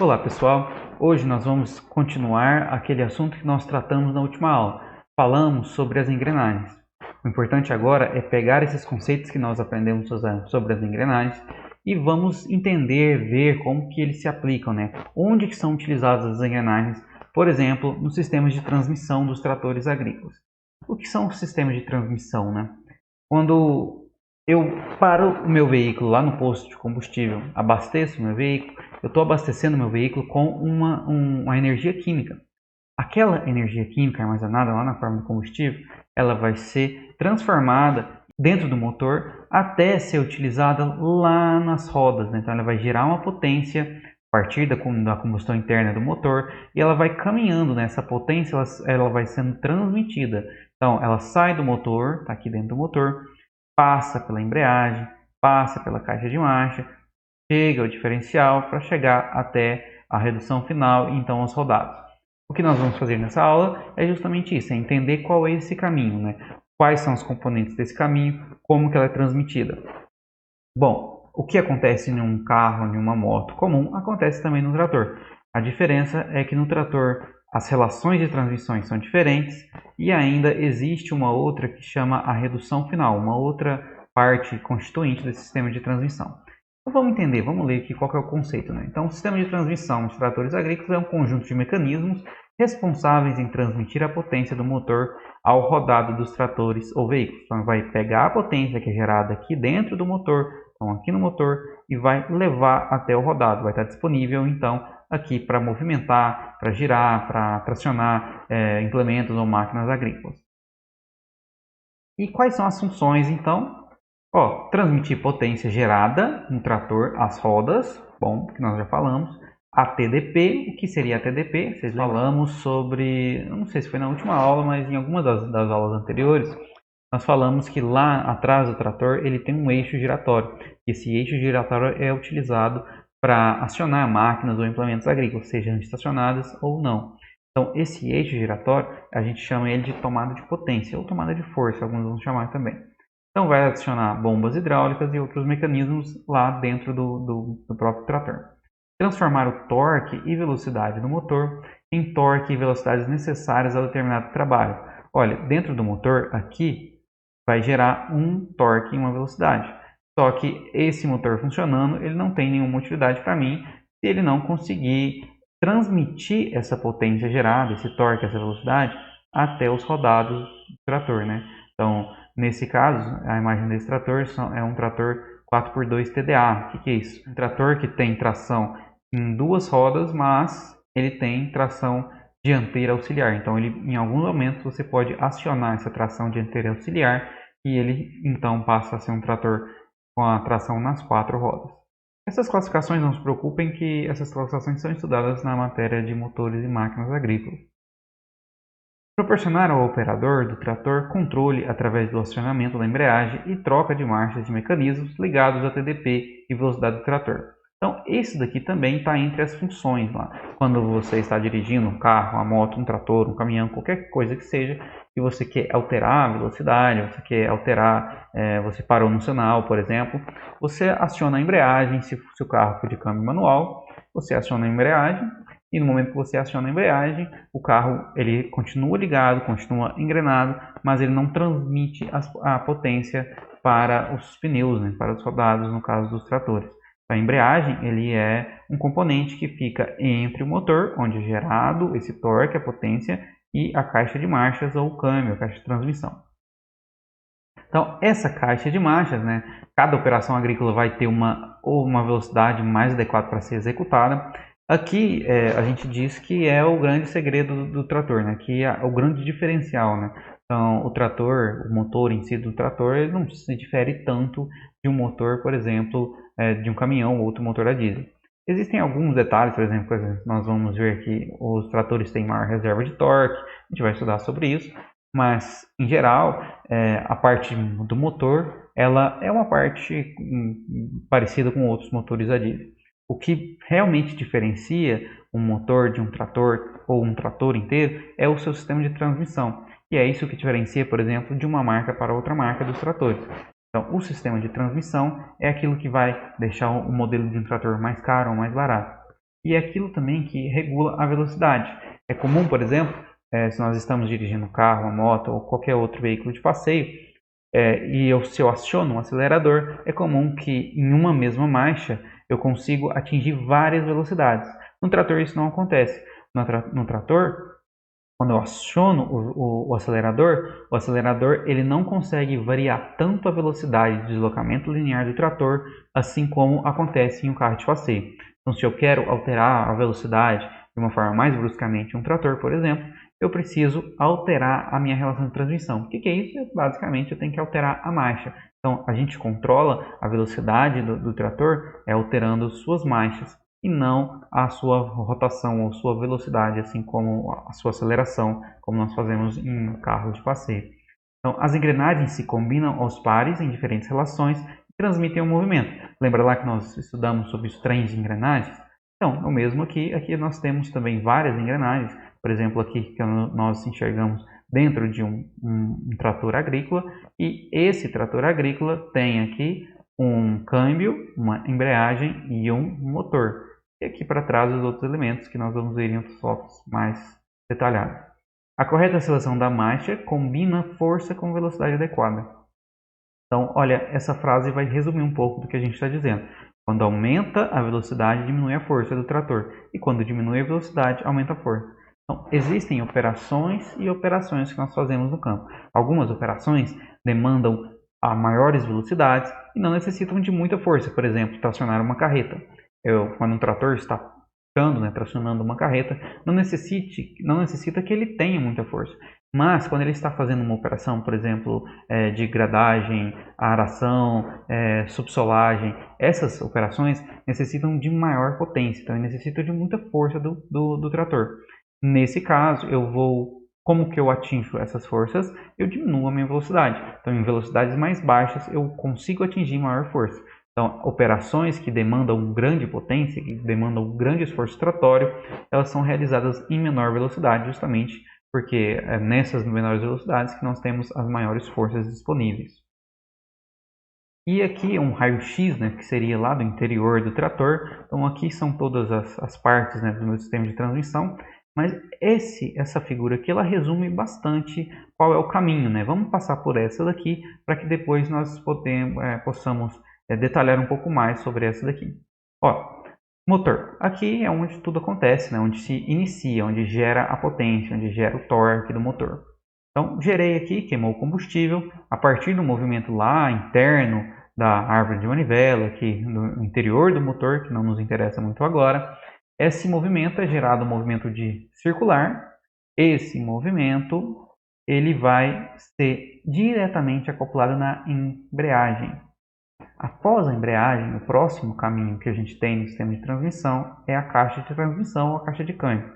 Olá pessoal, hoje nós vamos continuar aquele assunto que nós tratamos na última aula. Falamos sobre as engrenagens. O importante agora é pegar esses conceitos que nós aprendemos sobre as engrenagens e vamos entender, ver como que eles se aplicam, né? Onde que são utilizadas as engrenagens, por exemplo, nos sistemas de transmissão dos tratores agrícolas. O que são os sistemas de transmissão, né? Quando eu paro o meu veículo lá no posto de combustível, abasteço o meu veículo, eu estou abastecendo o meu veículo com uma energia química. Aquela energia química armazenada lá na forma do combustível, ela vai ser transformada dentro do motor até ser utilizada lá nas rodas, né? Então ela vai gerar uma potência a partir da combustão interna do motor e ela vai caminhando nessa potência, ela vai sendo transmitida. Então ela sai do motor, está aqui dentro do motor, passa pela embreagem, passa pela caixa de marcha, chega ao diferencial para chegar até a redução final e então aos rodados. O que nós vamos fazer nessa aula é justamente isso, é entender qual é esse caminho, né? Quais são os componentes desse caminho, como que ela é transmitida. Bom, o que acontece em um carro, em uma moto comum, acontece também no trator. A diferença é que no trator as relações de transmissões são diferentes e ainda existe uma outra que chama a redução final, uma outra parte constituinte desse sistema de transmissão. Então vamos entender, vamos ler aqui qual que é o conceito, né? Então o sistema de transmissão de tratores agrícolas é um conjunto de mecanismos responsáveis em transmitir a potência do motor ao rodado dos tratores ou veículos. Então vai pegar a potência que é gerada aqui dentro do motor, então aqui no motor, e vai levar até o rodado. Vai estar disponível então aqui para movimentar, para girar, para tracionar implementos ou máquinas agrícolas. E quais são as funções então? Transmitir potência gerada no trator às rodas, bom, que nós já falamos. A TDP, o que seria a TDP? Vocês falamos sobre, eu não sei se foi na última aula, mas em algumas das aulas anteriores, nós falamos que lá atrás do trator ele tem um eixo giratório. Esse eixo giratório é utilizado para acionar máquinas ou implementos agrícolas, sejam estacionadas ou não. Então, esse eixo giratório, a gente chama ele de tomada de potência ou tomada de força, alguns vão chamar também. Então vai adicionar bombas hidráulicas e outros mecanismos lá dentro do próprio trator. Transformar o torque e velocidade do motor em torque e velocidades necessárias a determinado trabalho. Olha, dentro do motor aqui vai gerar um torque e uma velocidade. Só que esse motor funcionando, ele não tem nenhuma utilidade para mim se ele não conseguir transmitir essa potência gerada, esse torque, essa velocidade, até os rodados do trator, né? Então, nesse caso, a imagem desse trator é um trator 4x2 TDA. O que é isso? Um trator que tem tração em duas rodas, mas ele tem tração dianteira auxiliar. Então, em alguns momentos, você pode acionar essa tração dianteira auxiliar e ele, então, passa a ser um trator com a tração nas quatro rodas. Essas classificações, não se preocupem que essas classificações são estudadas na matéria de motores e máquinas agrícolas. Proporcionar ao operador do trator controle através do acionamento da embreagem e troca de marchas de mecanismos ligados a TDP e velocidade do trator. Então, esse daqui também está entre as funções lá. Quando você está dirigindo um carro, uma moto, um trator, um caminhão, qualquer coisa que seja, e você quer alterar a velocidade, você quer alterar, você parou no sinal, por exemplo, você aciona a embreagem, se o carro for de câmbio manual, você aciona a embreagem, e no momento que você aciona a embreagem, o carro ele continua ligado, continua engrenado, mas ele não transmite a potência para os pneus, né, para os rodados, no caso dos tratores. A embreagem ele é um componente que fica entre o motor, onde é gerado esse torque, a potência, e a caixa de marchas ou o câmbio, a caixa de transmissão. Então, essa caixa de marchas, né, cada operação agrícola vai ter uma velocidade mais adequada para ser executada. Aqui a gente diz que é o grande segredo do trator, né, que é o grande diferencial, né. Então, o trator, o motor em si do trator, ele não se difere tanto de um motor, por exemplo, de um caminhão ou outro motor a diesel. Existem alguns detalhes, por exemplo, nós vamos ver que os tratores têm maior reserva de torque, a gente vai estudar sobre isso, mas, em geral, a parte do motor, ela é uma parte parecida com outros motores a diesel. O que realmente diferencia um motor de um trator ou um trator inteiro é o seu sistema de transmissão. E é isso que diferencia, por exemplo, de uma marca para outra marca dos tratores. Então, o sistema de transmissão é aquilo que vai deixar o modelo de um trator mais caro ou mais barato. e é aquilo também que regula a velocidade. É comum, por exemplo, se nós estamos dirigindo um carro, uma moto ou qualquer outro veículo de passeio, se eu aciono um acelerador, é comum que em uma mesma marcha eu consigo atingir várias velocidades. No trator isso não acontece. No trator, quando eu aciono o acelerador ele não consegue variar tanto a velocidade de deslocamento linear do trator, assim como acontece em um carro de passeio. Então, se eu quero alterar a velocidade de uma forma mais bruscamente em um trator, por exemplo, eu preciso alterar a minha relação de transmissão. O que é isso? Basicamente, eu tenho que alterar a marcha. Então, a gente controla a velocidade do trator alterando suas marchas e não a sua rotação ou sua velocidade, assim como a sua aceleração, como nós fazemos em carros de passeio. Então, as engrenagens se combinam aos pares em diferentes relações e transmitem o movimento. Lembra lá que nós estudamos sobre os trens de engrenagens? Então, é o mesmo aqui. Aqui nós temos também várias engrenagens. Por exemplo, aqui que nós enxergamos dentro de um trator agrícola. E esse trator agrícola tem aqui um câmbio, uma embreagem e um motor. E aqui para trás os outros elementos que nós vamos ver em outros fotos mais detalhados. A correta seleção da marcha combina força com velocidade adequada. Então, olha, essa frase vai resumir um pouco do que a gente está dizendo. Quando aumenta a velocidade, diminui a força do trator. E quando diminui a velocidade, aumenta a força. Então, existem operações e operações que nós fazemos no campo. Algumas operações demandam a maiores velocidades e não necessitam de muita força. Por exemplo, tracionar uma carreta. Quando um trator está tracionando uma carreta, não necessita que ele tenha muita força. Mas quando ele está fazendo uma operação, por exemplo, de gradagem, aração, subsolagem, essas operações necessitam de maior potência, então necessitam de muita força do trator. Nesse caso, como que eu atinjo essas forças? Eu diminuo a minha velocidade. Então, em velocidades mais baixas, eu consigo atingir maior força. Então, operações que demandam grande potência, que demandam grande esforço tratório, elas são realizadas em menor velocidade, justamente porque é nessas menores velocidades que nós temos as maiores forças disponíveis. E aqui é um raio-x, que seria lá do interior do trator. Então, aqui são todas as partes do meu sistema de transmissão. Mas essa figura aqui, ela resume bastante qual é o caminho. Vamos passar por essa daqui, para que depois nós possamos detalhar um pouco mais sobre essa daqui. Motor. Aqui é onde tudo acontece, onde se inicia, onde gera a potência, onde gera o torque do motor. Então, gerei aqui, queimou o combustível. A partir do movimento lá interno da árvore de manivela, aqui no interior do motor, que não nos interessa muito agora, esse movimento é gerado um movimento circular. Esse movimento ele vai ser diretamente acoplado na embreagem. Após a embreagem, o próximo caminho que a gente tem no sistema de transmissão é a caixa de transmissão ou a caixa de câmbio.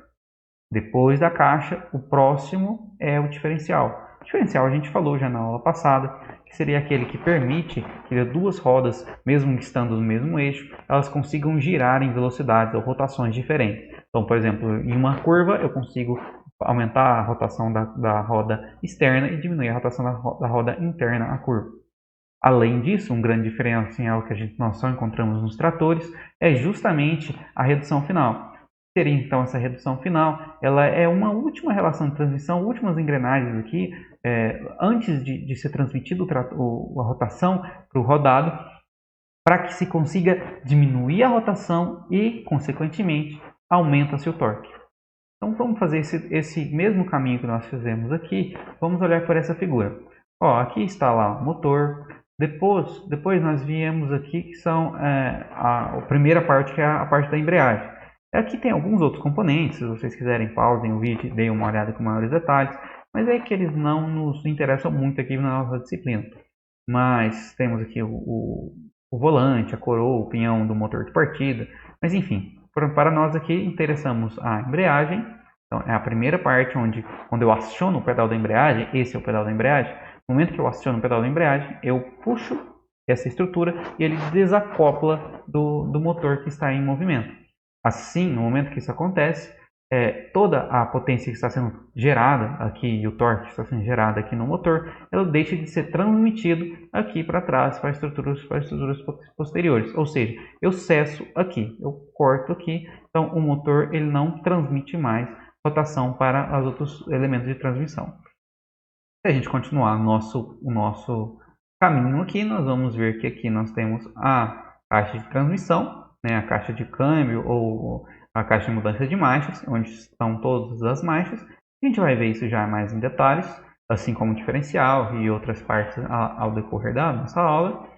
Depois da caixa, o próximo é o diferencial. O diferencial a gente falou já na aula passada, que seria aquele que permite que duas rodas, mesmo estando no mesmo eixo, elas consigam girar em velocidades ou rotações diferentes. Então, por exemplo, em uma curva eu consigo aumentar a rotação da roda externa e diminuir a rotação da roda interna à curva. Além disso, um grande diferencial que nós só encontramos nos tratores é justamente a redução final. Seria então essa redução final, ela é uma última relação de transmissão, últimas engrenagens aqui, antes de ser transmitido a rotação para o rodado, para que se consiga diminuir a rotação e, consequentemente, aumenta-se o torque. Então vamos fazer esse mesmo caminho que nós fizemos aqui, vamos olhar por essa figura. Aqui está lá o motor. Depois nós viemos aqui que são a primeira parte, que é a parte da embreagem. Aqui tem alguns outros componentes, se vocês quiserem pausem o vídeo e deem uma olhada com maiores detalhes, mas é que eles não nos interessam muito aqui na nossa disciplina. Mas temos aqui o volante, a coroa, o pinhão do motor de partida, mas enfim, para nós aqui interessamos a embreagem. Então é a primeira parte quando eu aciono o pedal da embreagem, esse é o pedal da embreagem. No momento que eu aciono o pedal da embreagem, eu puxo essa estrutura e ele desacopla do motor que está em movimento. Assim, no momento que isso acontece, toda a potência que está sendo gerada aqui e o torque que está sendo gerado aqui no motor, ela deixa de ser transmitido aqui para trás, para estruturas posteriores. Ou seja, eu cesso aqui, eu corto aqui, então o motor ele não transmite mais rotação para os outros elementos de transmissão. Se a gente continuar o nosso caminho aqui, nós vamos ver que aqui nós temos a caixa de transmissão, né, a caixa de câmbio ou a caixa de mudança de marchas, onde estão todas as marchas. A gente vai ver isso já mais em detalhes, assim como o diferencial e outras partes ao decorrer da nossa aula.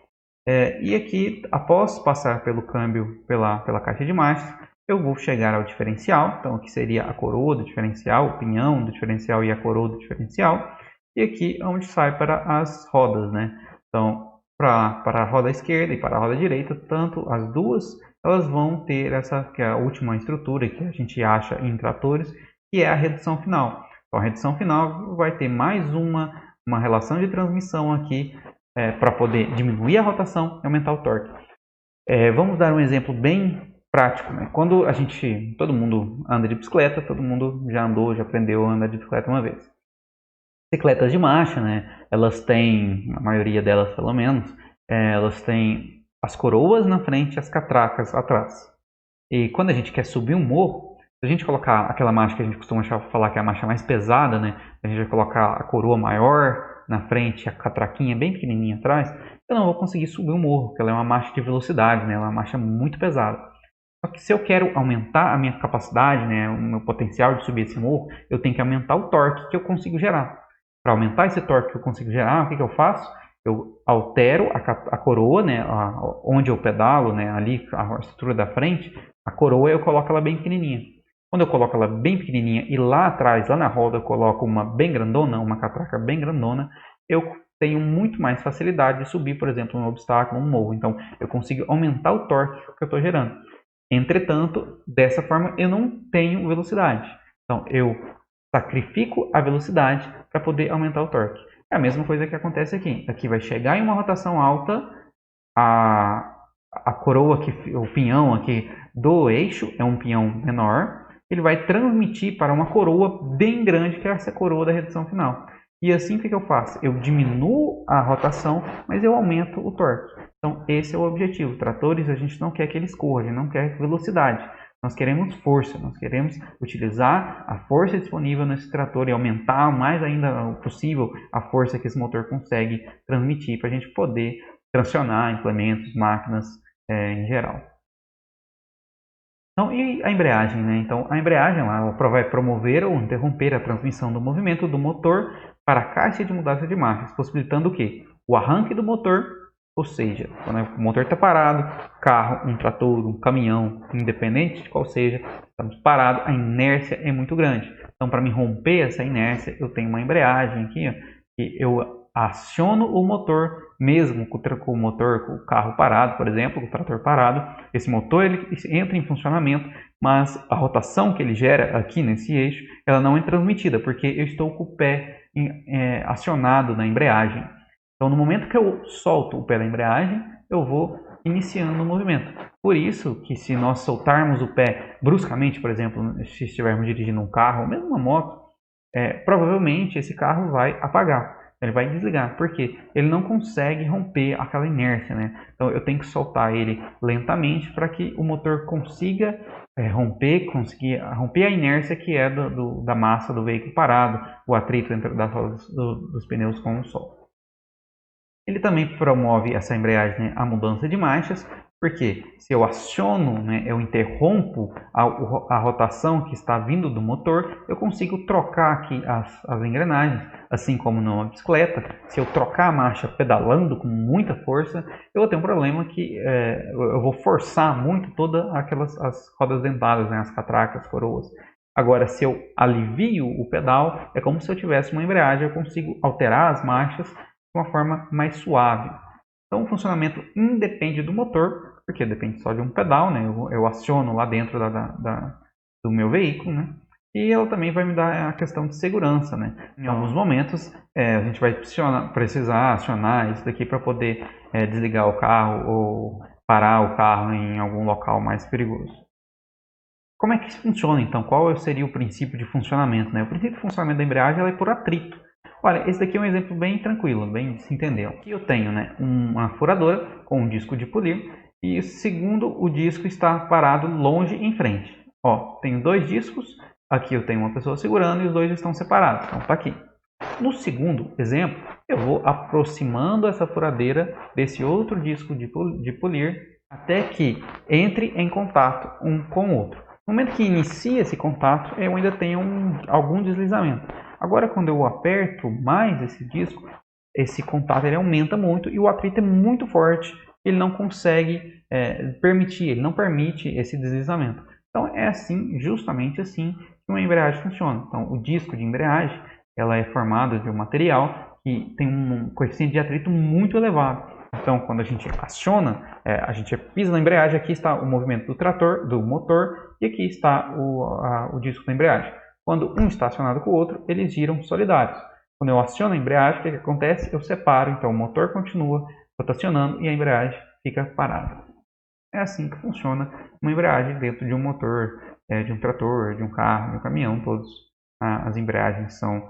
E aqui, após passar pelo câmbio, pela caixa de marchas, eu vou chegar ao diferencial. Então, aqui seria a coroa do diferencial, o pinhão do diferencial e a coroa do diferencial. E aqui é onde sai para as rodas, né? Então, para a roda esquerda e para a roda direita, tanto as duas, elas vão ter essa, que é a última estrutura que a gente acha em tratores, que é a redução final. Então, a redução final vai ter mais uma relação de transmissão aqui, para poder diminuir a rotação e aumentar o torque. Vamos dar um exemplo bem prático, né? Quando todo mundo anda de bicicleta, todo mundo já andou, já aprendeu a andar de bicicleta uma vez. Bicicletas de marcha, né? Elas têm, a maioria delas pelo menos, elas têm as coroas na frente e as catracas atrás. E quando a gente quer subir um morro, se a gente colocar aquela marcha que a gente costuma falar que é a marcha mais pesada, né? A gente vai colocar a coroa maior na frente, a catraquinha bem pequenininha atrás, eu não vou conseguir subir o morro, porque ela é uma marcha de velocidade, né? Ela é uma marcha muito pesada. Só que se eu quero aumentar a minha capacidade, né, o meu potencial de subir esse morro, eu tenho que aumentar o torque que eu consigo gerar. Para aumentar esse torque que eu consigo gerar, o que eu faço? Eu altero a coroa, né, onde eu pedalo, né, ali a estrutura da frente, a coroa eu coloco ela bem pequenininha. Quando eu coloco ela bem pequenininha e lá atrás, lá na roda, eu coloco uma bem grandona, uma catraca bem grandona, eu tenho muito mais facilidade de subir, por exemplo, um obstáculo, um morro. Então, eu consigo aumentar o torque que eu estou gerando. Entretanto, dessa forma, eu não tenho velocidade. Então, eu sacrifico a velocidade para poder aumentar o torque. É a mesma coisa que acontece aqui. Aqui vai chegar em uma rotação alta, a coroa, aqui, o pinhão aqui do eixo é um pinhão menor, ele vai transmitir para uma coroa bem grande, que é essa coroa da redução final. E assim o que eu faço? Eu diminuo a rotação, mas eu aumento o torque. Então esse é o objetivo. Tratores a gente não quer que eles corram, a gente não quer velocidade. Nós queremos força, nós queremos utilizar a força disponível nesse trator e aumentar mais ainda possível a força que esse motor consegue transmitir para a gente poder tracionar implementos, máquinas em geral. Então, e a embreagem, né? Então, a embreagem ela vai promover ou interromper a transmissão do movimento do motor para a caixa de mudança de marchas, possibilitando o quê? O arranque do motor, ou seja, quando o motor está parado, carro, um trator, um caminhão, independente de qual seja, estamos parados, a inércia é muito grande. Então, para me romper essa inércia, eu tenho uma embreagem aqui, ó, que eu aciono o motor, mesmo com o motor, com o carro parado, por exemplo, com o trator parado, esse motor ele entra em funcionamento, mas a rotação que ele gera aqui nesse eixo, ela não é transmitida, porque eu estou com o pé acionado na embreagem. Então, no momento que eu solto o pé da embreagem, eu vou iniciando o movimento. Por isso que se nós soltarmos o pé bruscamente, por exemplo, se estivermos dirigindo um carro ou mesmo uma moto, provavelmente esse carro vai apagar. Ele vai desligar, porque ele não consegue romper aquela inércia, né? Então eu tenho que soltar ele lentamente para que o motor consiga romper a inércia que é da massa do veículo parado, o atrito entre das rodas dos pneus com o solo. Ele também promove essa embreagem, né, a mudança de marchas, porque se eu aciono, né, eu interrompo a rotação que está vindo do motor, eu consigo trocar aqui as engrenagens, assim como numa bicicleta. Se eu trocar a marcha pedalando com muita força, eu vou ter um problema que eu vou forçar muito todas as rodas dentadas, né, as catracas, coroas. Agora, se eu alivio o pedal, é como se eu tivesse uma embreagem, eu consigo alterar as marchas de uma forma mais suave. Então, o funcionamento independe do motor, porque depende só de um pedal, né? Eu aciono lá dentro do meu veículo, né? E ela também vai me dar a questão de segurança, né? Em alguns momentos, a gente vai precisar acionar isso daqui para poder desligar o carro ou parar o carro em algum local mais perigoso. Como é que isso funciona, então? Qual seria o princípio de funcionamento, né? O princípio de funcionamento da embreagem é por atrito. Olha, esse daqui é um exemplo bem tranquilo, bem de se entender. Aqui eu tenho, né, uma furadora com um disco de polir e segundo o disco está parado longe em frente. Ó, tenho dois discos, aqui eu tenho uma pessoa segurando e os dois estão separados. Então tá aqui. No segundo exemplo, eu vou aproximando essa furadeira desse outro disco de polir até que entre em contato um com o outro. No momento que inicia esse contato, eu ainda tenho algum deslizamento. Agora, quando eu aperto mais esse disco, esse contato ele aumenta muito e o atrito é muito forte. Ele não consegue ele não permite esse deslizamento. Então, é assim, justamente assim, que uma embreagem funciona. Então, o disco de embreagem ela é formada de um material que tem um coeficiente de atrito muito elevado. Então, quando a gente aciona, a gente pisa na embreagem, aqui está o movimento do trator, do motor, e aqui está o disco da embreagem. Quando um está acionado com o outro, eles giram solidários. Quando eu aciono a embreagem, o que acontece? Eu separo, então o motor continua rotacionando e a embreagem fica parada. É assim que funciona uma embreagem dentro de um motor, de um trator, de um carro, de um caminhão. Todas as embreagens são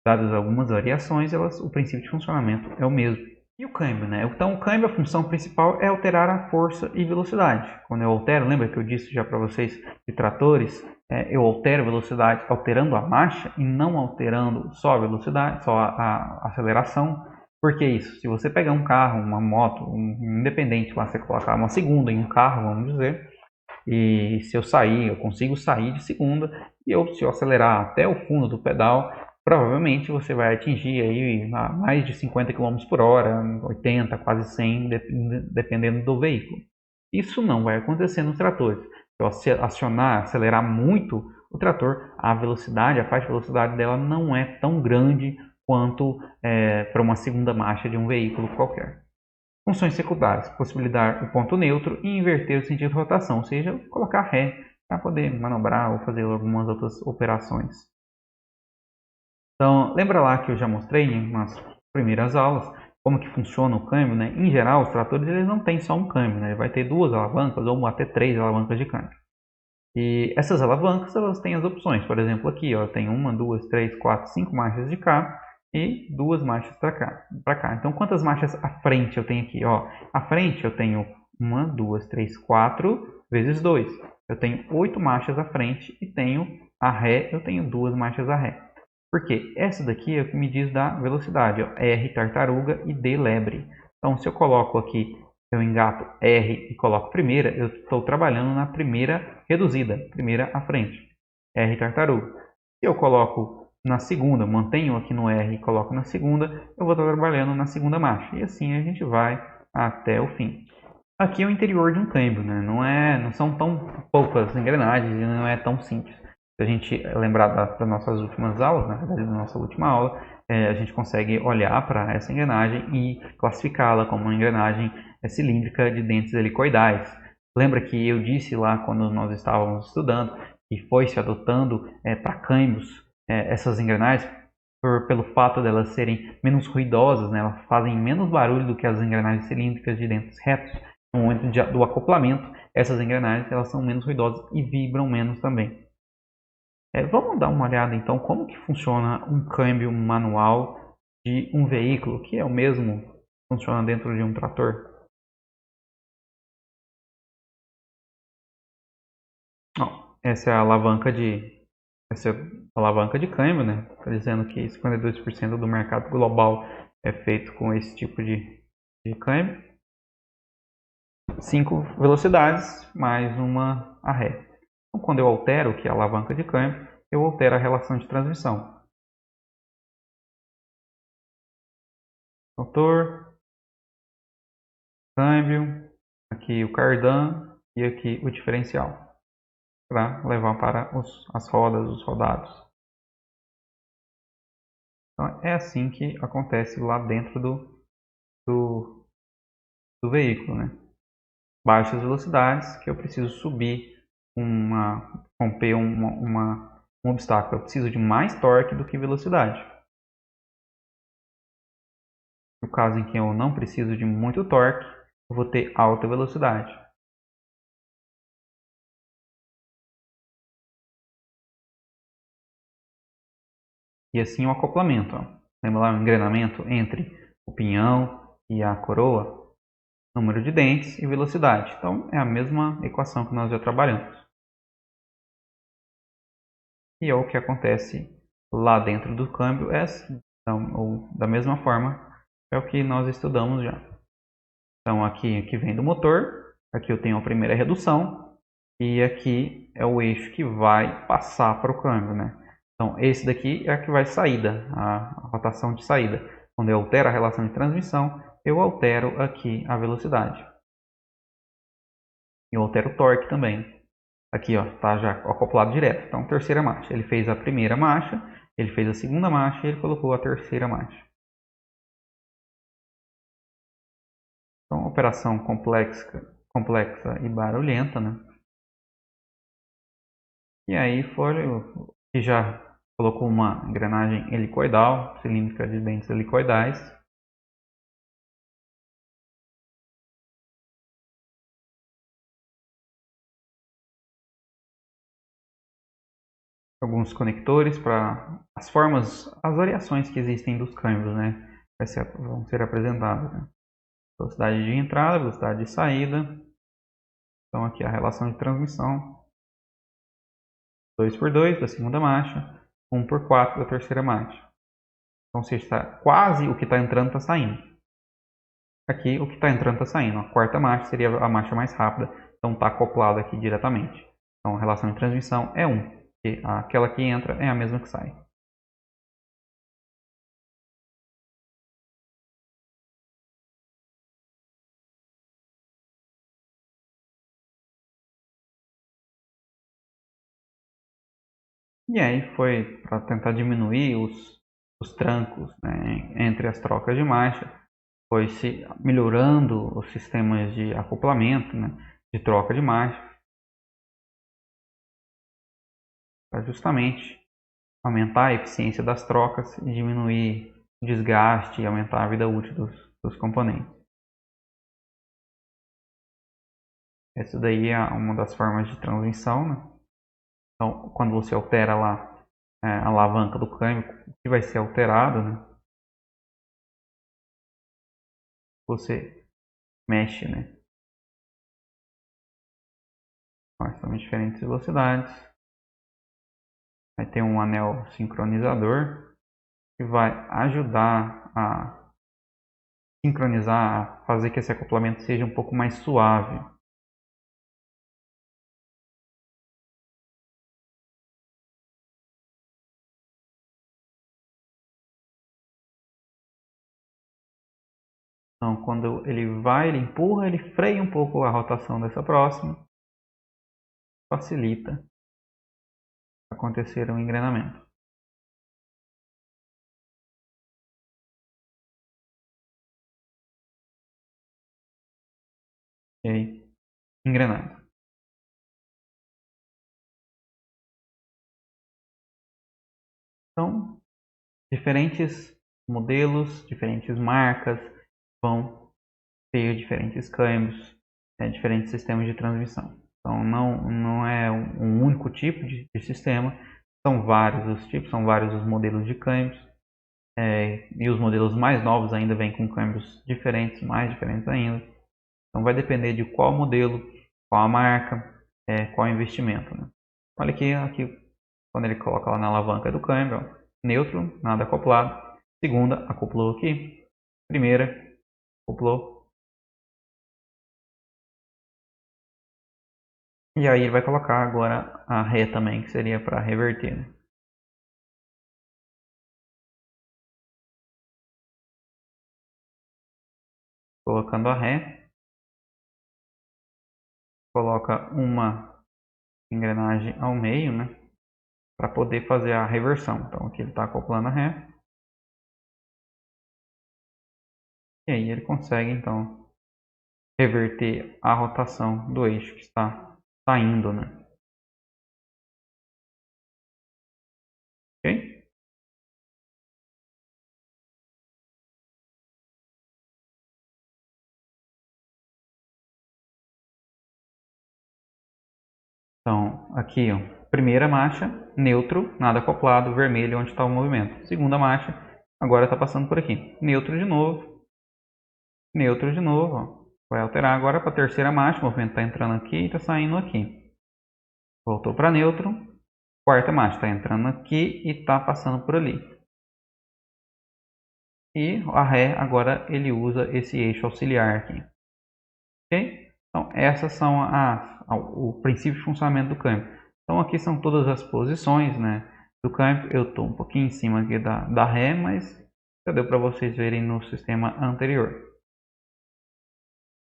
dadas algumas variações, o princípio de funcionamento é o mesmo. E o câmbio, né? Então, o câmbio, a função principal é alterar a força e velocidade. Quando eu altero, lembra que eu disse já para vocês de tratores, eu altero a velocidade alterando a marcha e não alterando só a velocidade, só a aceleração. Por que isso? Se você pegar um carro, uma moto, independente, lá você colocar uma segunda em um carro, vamos dizer, e se eu sair, eu consigo sair de segunda, e se eu acelerar até o fundo do pedal, provavelmente você vai atingir aí mais de 50 km por hora, 80, quase 100, dependendo do veículo. Isso não vai acontecer nos tratores. Se eu acelerar muito o trator, a faixa de velocidade dela não é tão grande quanto para uma segunda marcha de um veículo qualquer. Funções secundárias, possibilitar o ponto neutro e inverter o sentido de rotação, ou seja, colocar ré para poder manobrar ou fazer algumas outras operações. Então, lembra lá que eu já mostrei em umas primeiras aulas como que funciona o câmbio, né? Em geral, os tratores eles não têm só um câmbio, né? Ele vai ter duas alavancas ou até três alavancas de câmbio. E essas alavancas elas têm as opções. Por exemplo, aqui ó, tem uma, duas, três, quatro, cinco marchas de cá e duas marchas para cá. Então, quantas marchas à frente eu tenho aqui? Ó, à frente eu tenho uma, duas, três, quatro vezes 2. Eu tenho 8 marchas à frente e tenho a ré, eu tenho duas marchas a ré. Porque essa daqui é o que me diz da velocidade, ó, R tartaruga e D lebre. Então, se eu coloco aqui, eu engato R e coloco primeira, eu estou trabalhando na primeira reduzida, primeira à frente, R tartaruga. Se eu coloco na segunda, mantenho aqui no R e coloco na segunda, eu vou estar trabalhando na segunda marcha. E assim a gente vai até o fim. Aqui é o interior de um câmbio, né? Não são tão poucas engrenagens e não é tão simples. Se a gente lembrar das nossas últimas aulas, na verdade da nossa última aula, a gente consegue olhar para essa engrenagem e classificá-la como uma engrenagem cilíndrica de dentes helicoidais. Lembra que eu disse lá quando nós estávamos estudando que foi se adotando para câmbios essas engrenagens pelo fato de elas serem menos ruidosas, né? Elas fazem menos barulho do que as engrenagens cilíndricas de dentes retos. No momento do acoplamento, essas engrenagens elas são menos ruidosas e vibram menos também. Vamos dar uma olhada então como que funciona um câmbio manual de um veículo, que é o mesmo que funciona dentro de um trator. Essa é a alavanca de câmbio, né? Está dizendo que 52% do mercado global é feito com esse tipo de câmbio. 5 velocidades mais uma a ré. Então, quando eu altero, que é a alavanca de câmbio, eu altero a relação de transmissão. Motor, câmbio, aqui o cardan e aqui o diferencial, para levar para as rodas, os rodados. Então, é assim que acontece lá dentro do veículo, né? Baixas velocidades, que eu preciso subir, romper um obstáculo. Eu preciso de mais torque do que velocidade. No caso em que eu não preciso de muito torque, eu vou ter alta velocidade. e assim o acoplamento. Ó. Lembra lá o engrenamento entre o pinhão e a coroa? Número de dentes e velocidade. Então é a mesma equação que nós já trabalhamos. E é o que acontece lá dentro do câmbio, então, ou da mesma forma, é o que nós estudamos já. Então aqui vem do motor, aqui eu tenho a primeira redução e aqui é o eixo que vai passar para o câmbio, né? Então esse daqui é a que vai saída, a rotação de saída. Quando eu altero a relação de transmissão, eu altero aqui a velocidade. Eu altero o torque também. Aqui, ó, tá já acoplado direto. Então, terceira marcha. Ele fez a primeira marcha, ele fez a segunda marcha e ele colocou a terceira marcha. Então, operação complexa e barulhenta, né? E aí foi o que já colocou uma engrenagem helicoidal, cilíndrica de dentes helicoidais. Alguns conectores para as formas, as variações que existem dos câmbios, né? Vão ser apresentadas, né? Velocidade de entrada, velocidade de saída. Então aqui a relação de transmissão. 2x2 da segunda marcha, 1x4 da terceira marcha. Então, se está quase o que está entrando está saindo. Aqui, o que está entrando está saindo. A quarta marcha seria a marcha mais rápida, então está acoplado aqui diretamente. Então, a relação de transmissão é 1, porque aquela que entra é a mesma que sai. E aí foi para tentar diminuir os trancos, né, entre as trocas de marcha, foi se melhorando os sistemas de acoplamento, né, de troca de marcha, para justamente aumentar a eficiência das trocas e diminuir o desgaste e aumentar a vida útil dos componentes. Essa daí é uma das formas de transmissão, né? Então, quando você altera lá a alavanca do câmbio, o que vai ser alterado, né? Você mexe, né? Nós temos diferentes velocidades. Vai ter um anel sincronizador que vai ajudar a sincronizar, a fazer que esse acoplamento seja um pouco mais suave. Então, quando ele empurra, ele freia um pouco a rotação dessa próxima, facilita acontecer um engrenamento. E aí, engrenado. Então, diferentes modelos, diferentes marcas vão ter diferentes câmbios, diferentes sistemas de transmissão. Então, não é um único tipo de sistema, são vários os tipos, são vários os modelos de câmbios. E os modelos mais novos ainda vêm com câmbios diferentes, mais diferentes ainda. Então vai depender de qual modelo, qual a marca, qual o investimento. Né? Olha aqui, quando ele coloca lá na alavanca do câmbio, ó, neutro, nada acoplado. Segunda, acoplou aqui. Primeira, acoplou. E aí ele vai colocar agora a ré também, que seria para reverter. Né? Colocando a ré, coloca uma engrenagem ao meio, né? Para poder fazer a reversão. Então aqui ele está acoplando a ré. E aí ele consegue então reverter a rotação do eixo que está saindo, né? Ok? Então, aqui, ó, Primeira marcha, neutro, nada acoplado, vermelho, onde está o movimento. Segunda marcha, agora está passando por aqui. Neutro de novo. Neutro de novo. Ó. Vai alterar agora para a terceira marcha. O movimento está entrando aqui e está saindo aqui. Voltou para neutro. Quarta marcha, está entrando aqui e está passando por ali. E a ré, agora ele usa esse eixo auxiliar aqui. Ok? Então, essas são o princípio de funcionamento do câmbio. Então, aqui são todas as posições, né, do câmbio. Eu estou um pouquinho em cima aqui da ré, mas já deu para vocês verem no sistema anterior.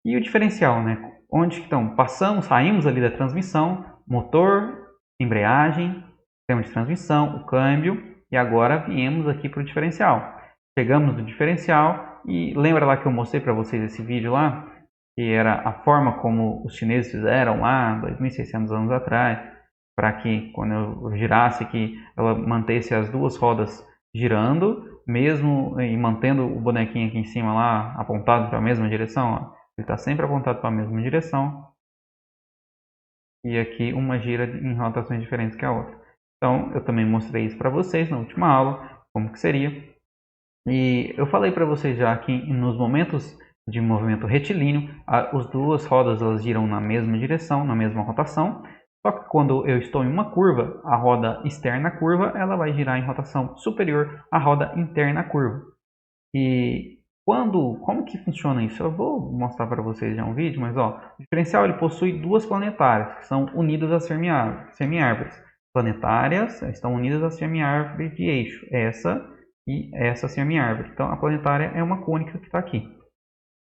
E o diferencial, né? Onde então saímos ali da transmissão, motor, embreagem, sistema de transmissão, o câmbio, e agora viemos aqui para o diferencial. Chegamos no diferencial e lembra lá que eu mostrei para vocês esse vídeo lá, que era a forma como os chineses fizeram lá 2.600 anos atrás, para que quando eu girasse aqui, ela mantesse as duas rodas girando, mesmo e mantendo o bonequinho aqui em cima lá apontado para a mesma direção, ó. Ele está sempre apontado para a mesma direção. E aqui uma gira em rotações diferentes que a outra. Então, eu também mostrei isso para vocês na última aula, como que seria. E eu falei para vocês já que nos momentos de movimento retilíneo, as duas rodas elas giram na mesma direção, na mesma rotação. Só que quando eu estou em uma curva, a roda externa à curva ela vai girar em rotação superior à roda interna à curva. E como que funciona isso? Eu vou mostrar para vocês já um vídeo, mas ó, o diferencial ele possui duas planetárias que são unidas a semiárvores. Planetárias estão unidas a semiárvore de eixo, essa e essa semiárvore. Então a planetária é uma cônica que está aqui.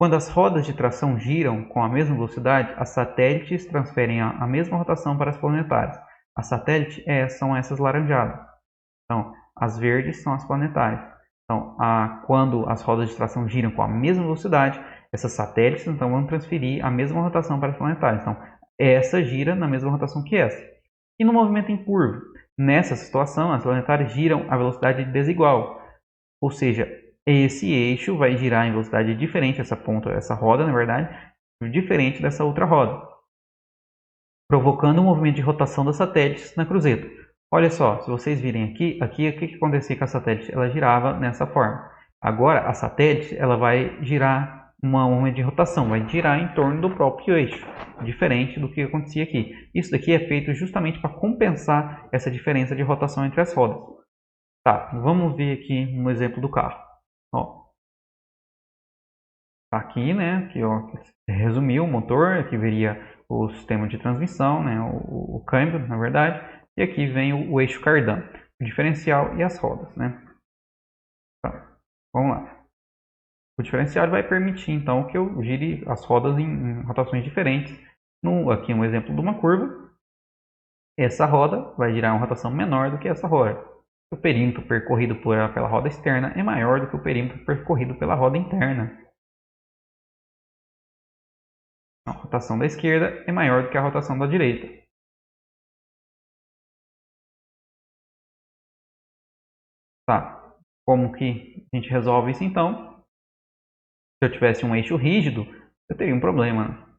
Quando as rodas de tração giram com a mesma velocidade, as satélites transferem a mesma rotação para as planetárias. As satélites são essas laranjadas. Então, as verdes são as planetárias. Então, quando as rodas de tração giram com a mesma velocidade, essas satélites então, vão transferir a mesma rotação para as planetárias. Então, essa gira na mesma rotação que essa. E no movimento em curva? Nessa situação, as planetárias giram a velocidade desigual. Ou seja, esse eixo vai girar em velocidade diferente, essa roda, na verdade, diferente dessa outra roda, provocando um movimento de rotação das satélites na cruzeta. Olha só, se vocês virem aqui o que acontecia com a satélite? Ela girava nessa forma. Agora, a satélite ela vai girar um movimento de rotação, vai girar em torno do próprio eixo, diferente do que acontecia aqui. Isso daqui é feito justamente para compensar essa diferença de rotação entre as rodas. Tá, vamos ver aqui um exemplo do carro. Ó, aqui, né, que ó, resumiu o motor, aqui veria o sistema de transmissão, né, o câmbio, na verdade, e aqui vem o eixo cardan, o diferencial e as rodas, né. Então, vamos lá. O diferencial vai permitir, então, que eu gire as rodas em rotações diferentes. Aqui um exemplo de uma curva. Essa roda vai girar uma rotação menor do que essa roda. O perímetro percorrido pela roda externa é maior do que o perímetro percorrido pela roda interna. A rotação da esquerda é maior do que a rotação da direita. Tá. Como que a gente resolve isso então? Se eu tivesse um eixo rígido, eu teria um problema.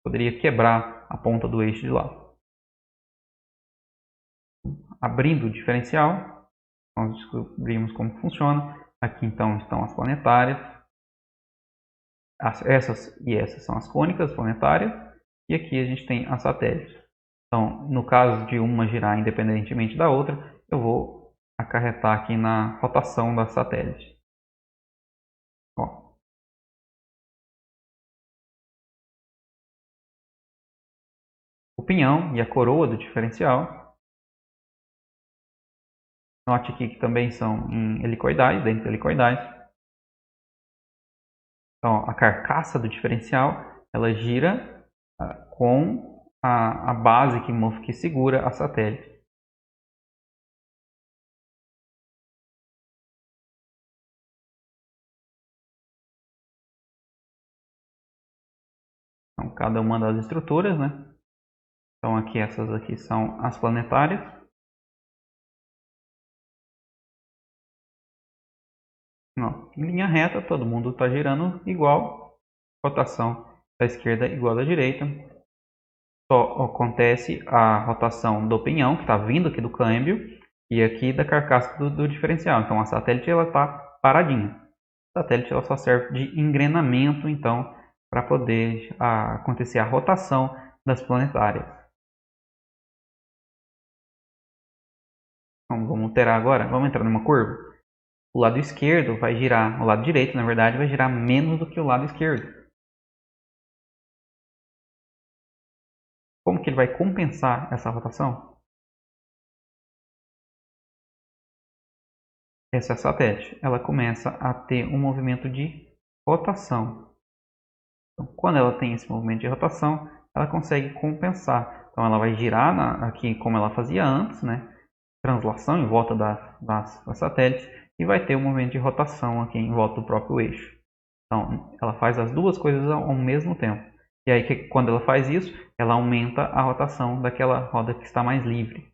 Poderia quebrar a ponta do eixo de lá. Abrindo o diferencial, nós descobrimos como funciona. Aqui então estão as planetárias. Essas são as cônicas planetárias. E aqui a gente tem as satélites. Então, no caso de uma girar independentemente da outra, eu vou acarretar aqui na rotação da satélite. Ó. O pinhão e a coroa do diferencial. Note aqui que também são em helicoidais, dentro de helicoidais. Então, a carcaça do diferencial, ela gira com a base que segura a satélite. Então, cada uma das estruturas, né? Então, aqui essas aqui são as planetárias. Ó, em linha reta, todo mundo está girando igual. Rotação da esquerda igual da direita. só acontece a rotação do pinhão, que está vindo aqui do câmbio, e aqui da carcaça do diferencial. Então a satélite ela está paradinha. A satélite ela só serve de engrenamento, então, para poder acontecer a rotação das planetárias. Então, vamos alterar agora, vamos entrar numa curva. O lado esquerdo vai girar, o lado direito, na verdade, vai girar menos do que o lado esquerdo. Como que ele vai compensar essa rotação? Essa satélite, ela começa a ter um movimento de rotação. Então, quando ela tem esse movimento de rotação, ela consegue compensar. Então, ela vai girar aqui como ela fazia antes, né? Translação em volta das satélites, e vai ter um movimento de rotação aqui em volta do próprio eixo. Então, ela faz as duas coisas ao mesmo tempo. E aí, quando ela faz isso, ela aumenta a rotação daquela roda que está mais livre.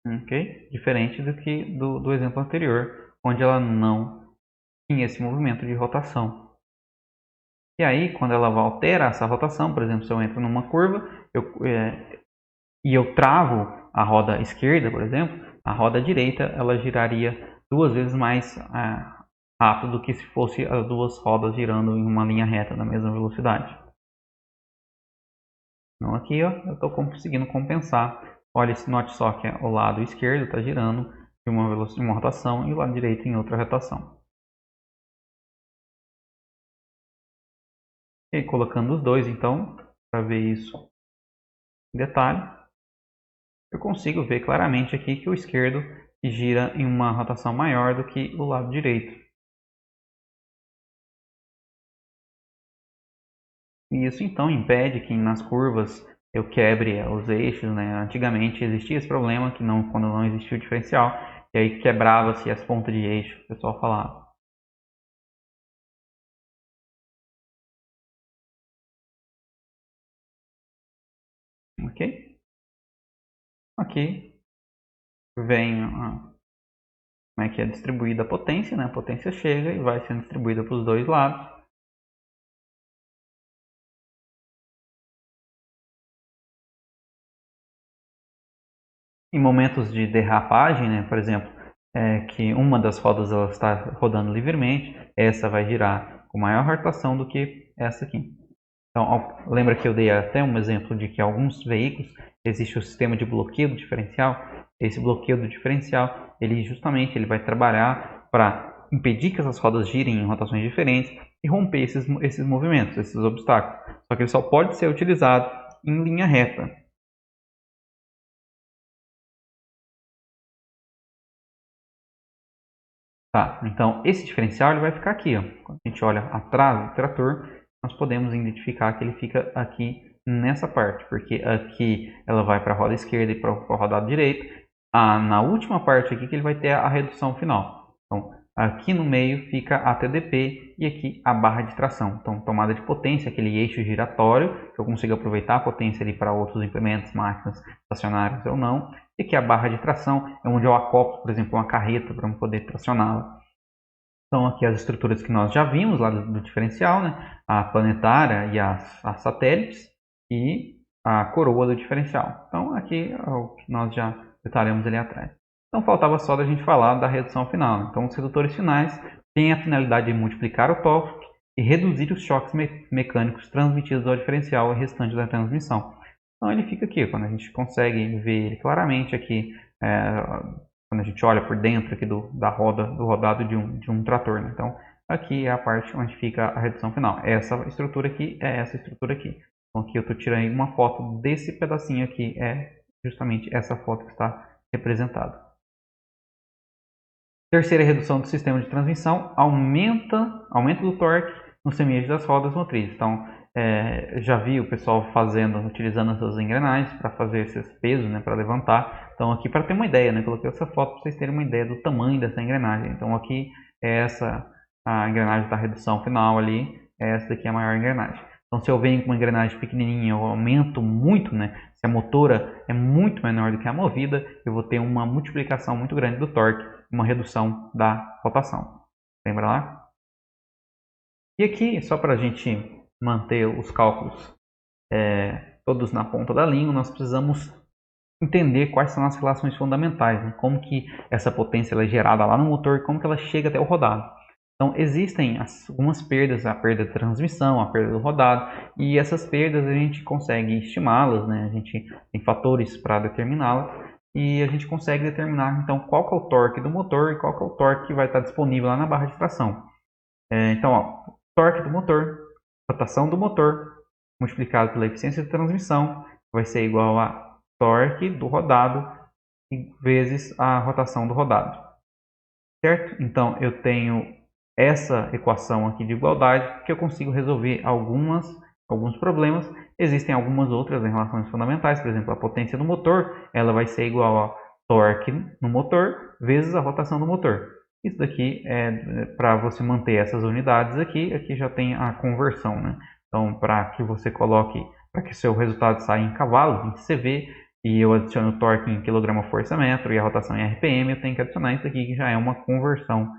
Ok? Diferente do que do exemplo anterior, onde ela não tinha esse movimento de rotação. E aí, quando ela altera essa rotação, por exemplo, se eu entro numa curva e eu travo a roda esquerda, por exemplo, a roda direita ela giraria 2 vezes mais rápido do que se fosse as duas rodas girando em uma linha reta na mesma velocidade. Então aqui ó, eu estou conseguindo compensar. Olha, note só que o lado esquerdo está girando em uma rotação e o lado direito em outra rotação. E colocando os dois, então, para ver isso em detalhe, eu consigo ver claramente aqui que o esquerdo gira em uma rotação maior do que o lado direito. E isso então impede que nas curvas eu quebre os eixos, né? Antigamente existia esse problema que quando não existia o diferencial, e aí quebrava-se as pontas de eixo, o pessoal falava. Ok? Aqui vem como é que é distribuída a potência, né? A potência chega e vai sendo distribuída para os dois lados. Em momentos de derrapagem, né? Por exemplo, que uma das rodas ela está rodando livremente, essa vai girar com maior rotação do que essa aqui. Então, lembra que eu dei até um exemplo de que alguns veículos existe o sistema de bloqueio do diferencial. Esse bloqueio do diferencial, ele vai trabalhar para impedir que essas rodas girem em rotações diferentes e romper esses movimentos, esses obstáculos. Só que ele só pode ser utilizado em linha reta. Tá, então esse diferencial ele vai ficar aqui. Ó. Quando a gente olha atrás do trator, nós podemos identificar que ele fica aqui nessa parte, porque aqui ela vai para a roda esquerda e para a roda direita. Na última parte aqui que ele vai ter a redução final. Então, aqui no meio fica a TDP e aqui a barra de tração. Então, tomada de potência, aquele eixo giratório, que eu consigo aproveitar a potência ali para outros implementos, máquinas estacionárias ou não. E aqui a barra de tração é onde eu acoplo, por exemplo, uma carreta para poder tracioná-la. Então, aqui as estruturas que nós já vimos lá do diferencial, né? A planetária e as satélites e a coroa do diferencial. Então, aqui é o que nós já detalhamos ali atrás. Então, faltava só da gente falar da redução final. Então, os redutores finais têm a finalidade de multiplicar o torque e reduzir os choques mecânicos transmitidos ao diferencial e restante da transmissão. Então, ele fica aqui, quando a gente consegue ver ele claramente aqui, quando a gente olha por dentro aqui da roda, do rodado de um trator. Né? Então, aqui é a parte onde fica a redução final. Essa estrutura aqui é essa estrutura aqui. Então, aqui eu estou tirando uma foto desse pedacinho aqui, é justamente essa foto que está representada. Terceira redução do sistema de transmissão, aumento do torque no semi-eixo das rodas motrizes. Então, já vi o pessoal utilizando essas engrenagens para fazer esses pesos, né, para levantar. Então, aqui para ter uma ideia, né, coloquei essa foto para vocês terem uma ideia do tamanho dessa engrenagem. Então, aqui é a engrenagem da redução final ali, essa daqui é a maior engrenagem. Então, se eu venho com uma engrenagem pequenininha, eu aumento muito, né? Se a motora é muito menor do que a movida, eu vou ter uma multiplicação muito grande do torque, uma redução da rotação. Lembra lá? E aqui, só para a gente manter os cálculos todos na ponta da língua, nós precisamos entender quais são as relações fundamentais, né? Como que essa potência ela é gerada lá no motor e como que ela chega até o rodado. Então, existem algumas perdas, a perda de transmissão, a perda do rodado, e essas perdas a gente consegue estimá-las, né? A gente tem fatores para determiná-las, e a gente consegue determinar, então, qual que é o torque do motor e qual que é o torque que vai estar disponível lá na barra de tração. Então, ó, torque do motor, rotação do motor, multiplicado pela eficiência de transmissão, vai ser igual a torque do rodado vezes a rotação do rodado. Certo? Então, eu tenho essa equação aqui de igualdade que eu consigo resolver alguns problemas. Existem algumas outras em relações fundamentais, por exemplo, a potência do motor, ela vai ser igual a torque no motor vezes a rotação do motor. Isso daqui é para você manter essas unidades aqui já tem a conversão, né? Então, para que você coloque, para que seu resultado saia em cavalos, em CV, e eu adiciono o torque em kgfm e a rotação em RPM, eu tenho que adicionar isso aqui que já é uma conversão.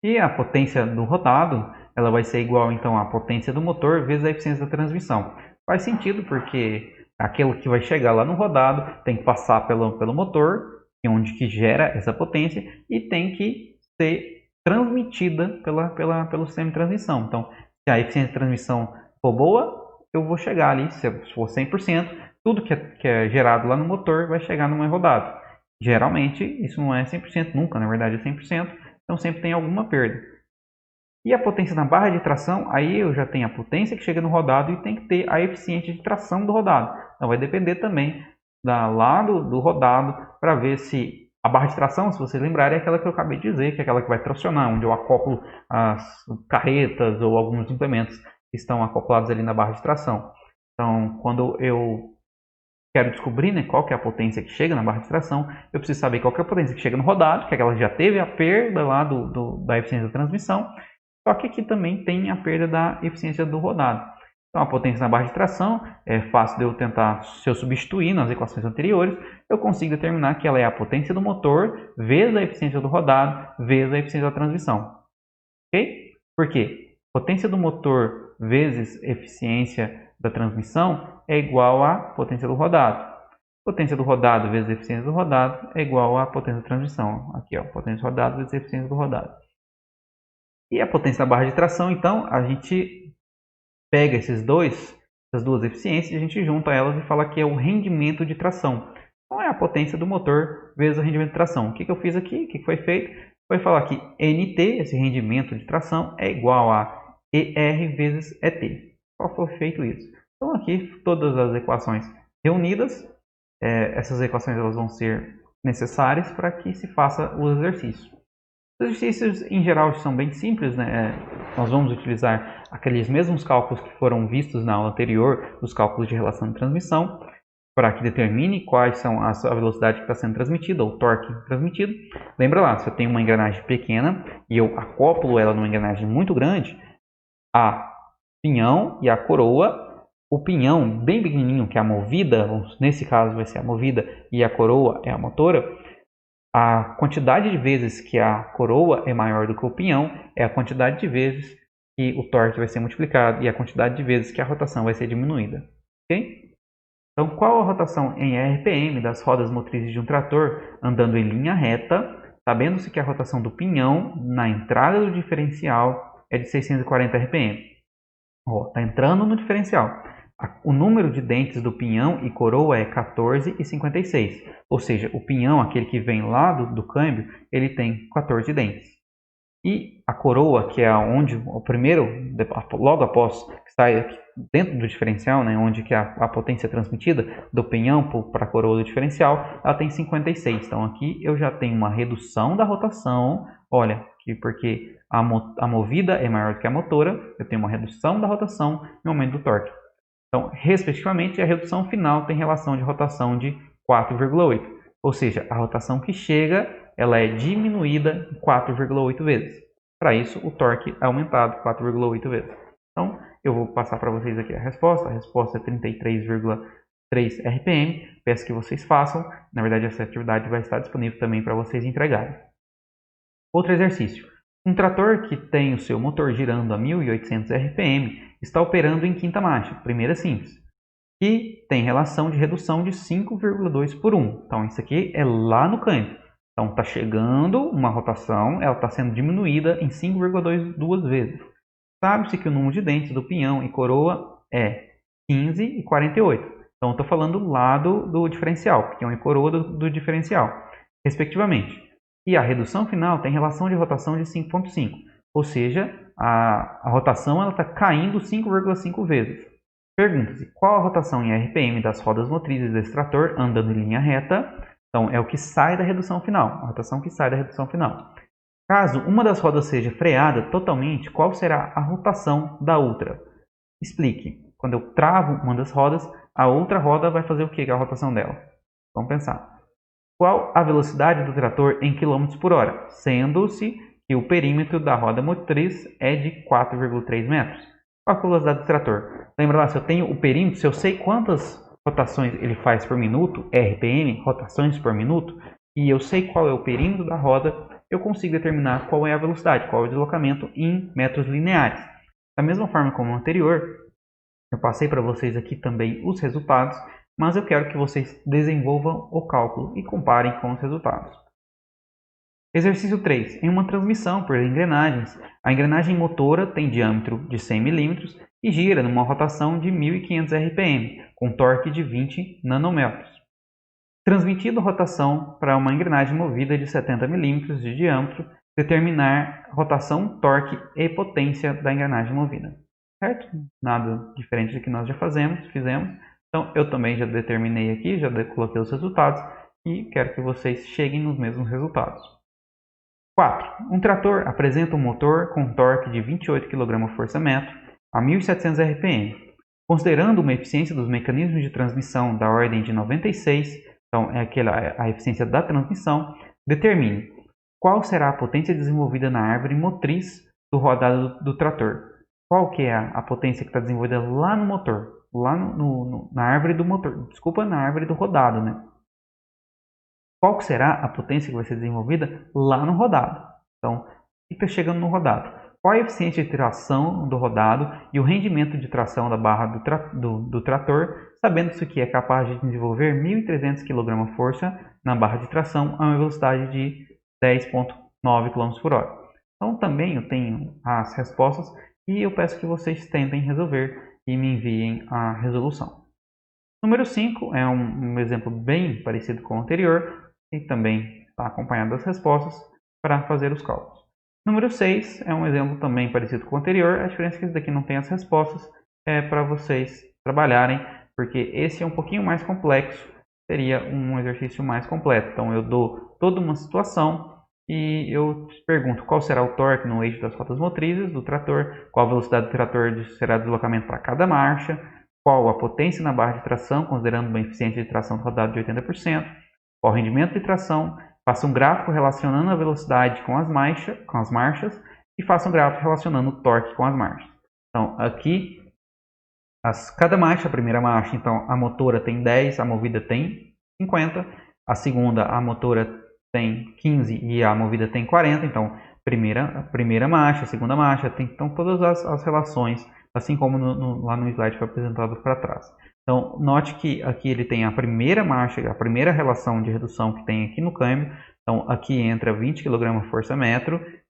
E a potência do rodado, ela vai ser igual então à potência do motor vezes a eficiência da transmissão. Faz sentido porque aquilo que vai chegar lá no rodado tem que passar pelo motor, onde que gera essa potência, e tem que ser transmitida pelo sistema de transmissão. Então, se a eficiência de transmissão for boa, eu vou chegar ali, se for 100%, tudo que é gerado lá no motor vai chegar no meu rodado. Geralmente, isso não é 100%, nunca, na verdade é 100%, então sempre tem alguma perda. E a potência na barra de tração, aí eu já tenho a potência que chega no rodado e tem que ter a eficiência de tração do rodado. Então vai depender também da lado do rodado para ver se a barra de tração, se vocês lembrarem, é aquela que eu acabei de dizer, que é aquela que vai tracionar, onde eu acoplo as carretas ou alguns implementos que estão acoplados ali na barra de tração. Então, quando eu quero descobrir, né, qual que é a potência que chega na barra de tração, eu preciso saber qual que é a potência que chega no rodado, que é aquela que já teve a perda lá da eficiência da transmissão, só que aqui também tem a perda da eficiência do rodado. Então, a potência na barra de tração é fácil de eu tentar, se eu substituir nas equações anteriores, eu consigo determinar que ela é a potência do motor vezes a eficiência do rodado vezes a eficiência da transmissão. Ok? Por quê? Potência do motor vezes eficiência da transmissão é igual à potência do rodado. Potência do rodado vezes a eficiência do rodado é igual à potência da transmissão. Aqui, ó, potência do rodado vezes a eficiência do rodado. E a potência da barra de tração, então, a gente pega essas duas eficiências e a gente junta elas e fala que é o rendimento de tração. Então, é a potência do motor vezes o rendimento de tração. O que eu fiz aqui? O que foi feito? Foi falar que NT, esse rendimento de tração, é igual a ER vezes ET. Só foi feito isso. Então, aqui, todas as equações reunidas, essas equações elas vão ser necessárias para que se faça o exercício. Os exercícios, em geral, são bem simples, né? Nós vamos utilizar aqueles mesmos cálculos que foram vistos na aula anterior, os cálculos de relação de transmissão, para que determine quais são a velocidade que está sendo transmitida, ou o torque transmitido. Lembra lá, se eu tenho uma engrenagem pequena e eu acoplo ela numa engrenagem muito grande, a pinhão e a coroa, o pinhão bem pequenininho, que é a movida, nesse caso vai ser a movida, e a coroa é a motora, a quantidade de vezes que a coroa é maior do que o pinhão é a quantidade de vezes que o torque vai ser multiplicado e a quantidade de vezes que a rotação vai ser diminuída. Okay? Então, qual a rotação em RPM das rodas motrizes de um trator andando em linha reta, sabendo-se que a rotação do pinhão na entrada do diferencial é de 640 RPM? Está entrando no diferencial. O número de dentes do pinhão e coroa é 14 e 56. Ou seja, o pinhão, aquele que vem lá do câmbio, ele tem 14 dentes. E a coroa, que é onde o primeiro, logo após que sai dentro do diferencial, né, onde que a potência é transmitida do pinhão para a coroa do diferencial, ela tem 56. Então aqui eu já tenho uma redução da rotação. Olha, porque a movida é maior do que a motora, eu tenho uma redução da rotação e um aumento do torque. Então, respectivamente, a redução final tem relação de rotação de 4,8. Ou seja, a rotação que chega ela é diminuída 4,8 vezes. Para isso, o torque é aumentado 4,8 vezes. Então, eu vou passar para vocês aqui a resposta. A resposta é 33,3 RPM. Peço que vocês façam. Na verdade, essa atividade vai estar disponível também para vocês entregarem. Outro exercício. Um trator que tem o seu motor girando a 1.800 RPM está operando em quinta marcha, primeira simples, e tem relação de redução de 5,2 por 1. Então, isso aqui é lá no câmbio. Então, está chegando uma rotação, ela está sendo diminuída em 5,2 vezes. Sabe-se que o número de dentes do pinhão e coroa é 15 e 48. Então, estou falando lá do diferencial, pinhão e coroa do diferencial, respectivamente. E a redução final tem relação de rotação de 5,5. Ou seja, a rotação está caindo 5,5 vezes. Pergunta-se, qual a rotação em RPM das rodas motrizes desse trator andando em linha reta? Então, é o que sai da redução final, a rotação que sai da redução final. Caso uma das rodas seja freada totalmente, qual será a rotação da outra? Explique. Quando eu travo uma das rodas, a outra roda vai fazer o que com a rotação dela? Vamos pensar. Qual a velocidade do trator em km por hora? Sendo-se que o perímetro da roda motriz é de 4,3 metros. Qual a velocidade do trator? Lembra lá, se eu tenho o perímetro, se eu sei quantas rotações ele faz por minuto, RPM, rotações por minuto, e eu sei qual é o perímetro da roda, eu consigo determinar qual é a velocidade, qual é o deslocamento em metros lineares. Da mesma forma como o anterior, eu passei para vocês aqui também os resultados, mas eu quero que vocês desenvolvam o cálculo e comparem com os resultados. Exercício 3. Em uma transmissão por engrenagens, a engrenagem motora tem diâmetro de 100 mm e gira numa rotação de 1.500 RPM, com torque de 20 nanômetros. Transmitido rotação para uma engrenagem movida de 70 mm de diâmetro, determinar rotação, torque e potência da engrenagem movida. Certo? Nada diferente do que nós já fizemos. Então, eu também já determinei aqui, já coloquei os resultados e quero que vocês cheguem nos mesmos resultados. 4. Um trator apresenta um motor com torque de 28 kgfm a 1.700 RPM. Considerando uma eficiência dos mecanismos de transmissão da ordem de 96, então é a eficiência da transmissão, determine qual será a potência desenvolvida na árvore motriz do rodado do trator. Qual que é a potência que está desenvolvida lá no motor, lá na árvore do motor, na árvore do rodado, né? Qual será a potência que vai ser desenvolvida lá no rodado? Então, fica chegando no rodado. Qual a eficiência de tração do rodado e o rendimento de tração da barra do trator, sabendo-se que é capaz de desenvolver 1.300 kgf na barra de tração a uma velocidade de 10,9 km por hora. Então, também eu tenho as respostas e eu peço que vocês tentem resolver e me enviem a resolução. Número 5 é um exemplo bem parecido com o anterior, e também está acompanhado das respostas para fazer os cálculos. Número 6 é um exemplo também parecido com o anterior, a diferença é que esse daqui não tem as respostas, é para vocês trabalharem, porque esse é um pouquinho mais complexo, seria um exercício mais completo. Então eu dou toda uma situação e eu pergunto qual será o torque no eixo das rodas motrizes do trator, qual a velocidade do trator será deslocamento para cada marcha, qual a potência na barra de tração, considerando uma eficiência de tração rodada de 80%, qual o rendimento de tração, faça um gráfico relacionando a velocidade com as marchas e faça um gráfico relacionando o torque com as marchas. Então, aqui, cada marcha, a primeira marcha, então, a motora tem 10, a movida tem 50, a segunda, a motora tem 15 e a movida tem 40, então, primeira marcha, a segunda marcha, tem então, todas as relações, assim como lá no slide foi apresentado para trás. Então, note que aqui ele tem a primeira marcha, a primeira relação de redução que tem aqui no câmbio. Então, aqui entra 20 kgfm,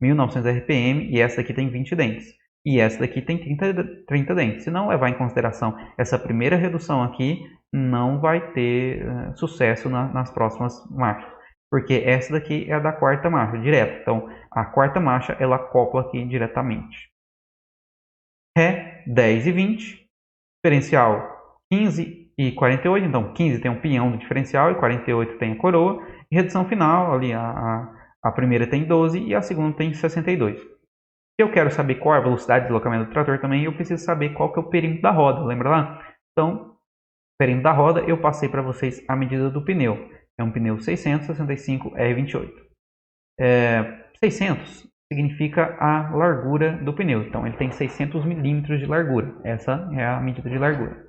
1.900 RPM, e essa daqui tem 20 dentes. E essa daqui tem 30 dentes. Se não levar em consideração essa primeira redução aqui, não vai ter sucesso nas próximas marchas. Porque essa daqui é a da quarta marcha, direto. Então, a quarta marcha, ela acopla aqui diretamente. Ré, 10 e 20. Diferencial 15 e 48, então 15 tem um pinhão do diferencial e 48 tem a coroa. E redução final, ali a primeira tem 12 e a segunda tem 62. Se eu quero saber qual é a velocidade de deslocamento do trator também, eu preciso saber qual que é o perímetro da roda, lembra lá? Então, perímetro da roda, eu passei para vocês a medida do pneu. É um pneu 665 R28. 600 significa a largura do pneu, então ele tem 600 milímetros de largura. Essa é a medida de largura.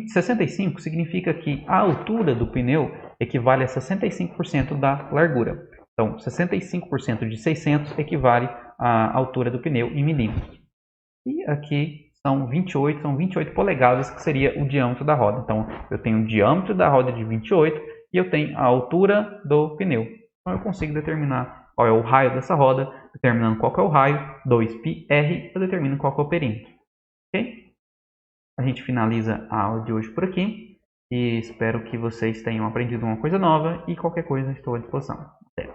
65 significa que a altura do pneu equivale a 65% da largura. Então, 65% de 600 equivale à altura do pneu em milímetros. E aqui são 28 polegadas, que seria o diâmetro da roda. Então, eu tenho o diâmetro da roda de 28 e eu tenho a altura do pneu. Então, eu consigo determinar qual é o raio dessa roda. Determinando qual que é o raio, 2πr, eu determino qual que é o perímetro. Ok? A gente finaliza a aula de hoje por aqui. E espero que vocês tenham aprendido uma coisa nova. E qualquer coisa, estou à disposição. Até!